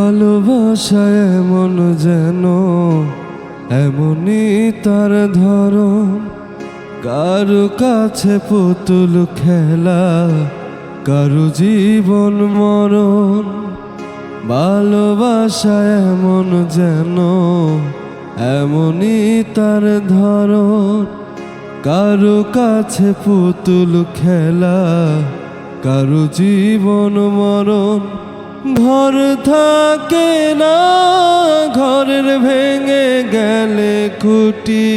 ভালোবাসা এমন যেন এমনই তার ধরন, কারো কাছে পুতুল খেলা, কারো জীবন মরণ। ভালোবাসা এমন যেন এমনই তার ধরন, কারো কাছে পুতুল খেলা, কারো জীবন মরণ। ঘর থাকে না, ঘরের ভেঙে গেলে খুঁটি,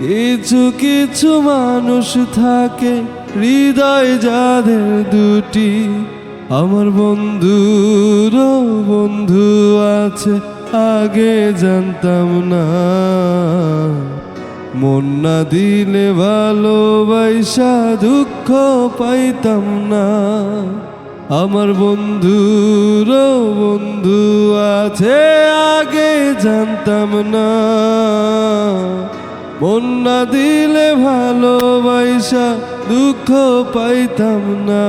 কিছু কিছু মানুষ থাকে হৃদয় যাদের দুটি। আমার বন্ধুরও বন্ধু আছে, আগে জানতাম না। মন না দিলে ভালোবাসা দুঃখ পাইতাম না। আমার বন্ধুরও বন্ধু আছে, আগে জানতাম না। মন না দিলে ভালোবাসা দুঃখ পাইতাম না।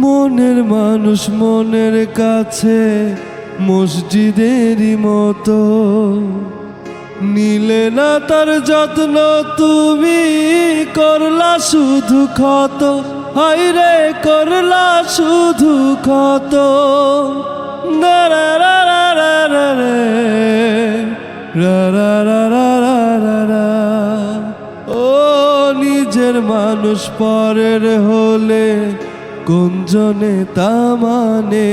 মনের মানুষ মনের কাছে মসজিদেরই মতো, নিলে না তার যত্ন তুমি করলা শুধু ক্ষত। হায় রে করলা শুধু ক্ষত। ও নিজের মানুষ পরের হলে কোনজনে তা মানে।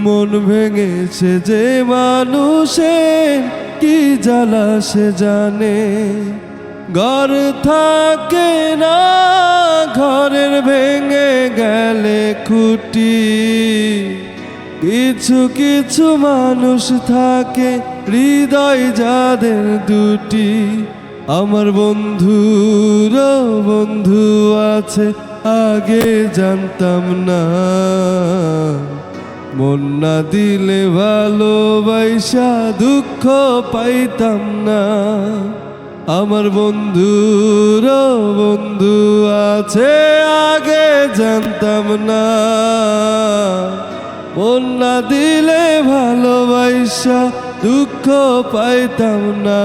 মন ভেঙেছে যে মানুষের কি জ্বালা সে জানে। ঘর থাকে না, ঘরের ভেঙে গেলে খুঁটি, কিছু কিছু মানুষ থাকে হৃদয় যাদের দুটি। আমার বন্ধুরও বন্ধু আছে, আগে জানতাম না। মন না দিলে ভালোবাসা দুঃখ পাইতাম না। আমার বন্ধুরও বন্ধু আছে, আগে জানতাম না। মন না দিলে ভালোবাসা দুঃখ পাইতাম না।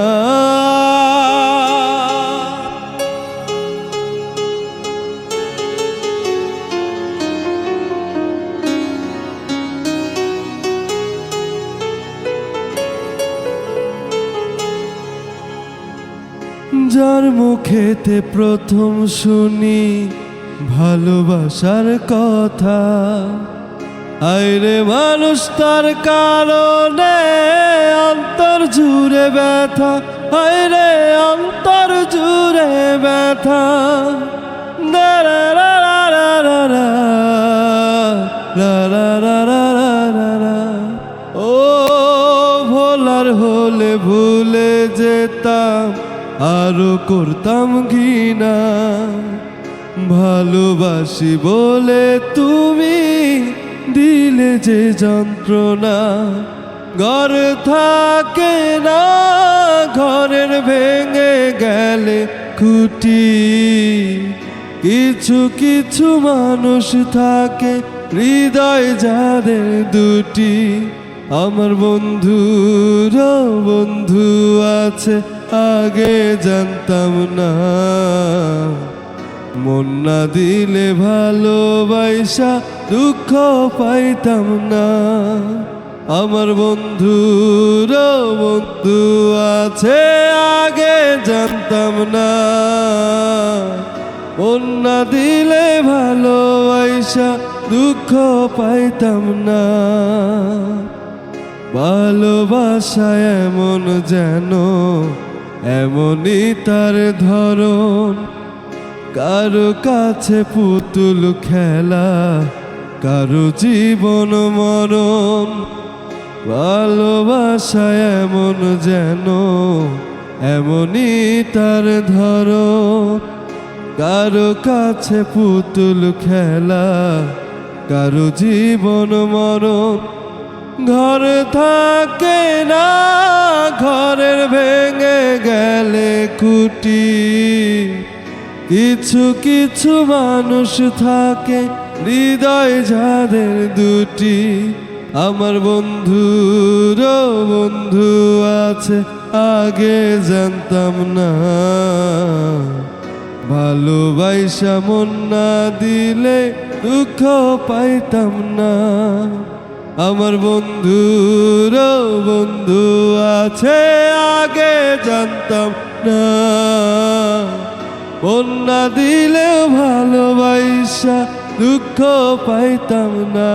যার মুখেতে প্রথম শুনি ভালোবাসার কথা, আইরে মানুষ তার কারণে অন্তর জুড়ে ব্যথা। আইরে অন্তর জুড়ে ব্যথা। ও ভোলার হলে ভুলে যেতাম, আরো করতাম ঘৃণা। ভালোবাসি বলে তুমি দিলে যে যন্ত্রণা। ঘর থাকে না, ঘরের ভেঙে গেলে খুঁটি, কিছু কিছু মানুষ থাকে হৃদয় যাদের দুটি। আমার বন্ধুরও বন্ধু আছে, আগে জানতাম না। মন না দিলে ভালোবাসা দুঃখ পাইতাম না। আমার বন্ধুরও বন্ধু আছে, আগে জানতাম না। মন না দিলে ভালোবাসা দুঃখ পাইতাম না। ভালোবাসা এমন যেন এমনই তার ধরন, কারো কাছে পুতুল খেলা, কারো জীবন মরণ। ভালোবাসা এমন যেন এমনই তার ধরন, কারো কাছে পুতুল খেলা, কারো জীবন মরণ। ঘর থাকে না, ঘরের ভেঙে গেলে খুঁটি। কিছু কিছু মানুষ থাকে হৃদয় যাদের দুটি। আমার বন্ধুরও বন্ধু আছে, আগে জানতাম না। ভালোবাসা মন না দিলে দুঃখ পাইতাম না। আমার বন্ধুরও বন্ধু আছে, আগে জানতাম না। মন না দিলেও ভালোবাসা দুঃখ পাইতাম না।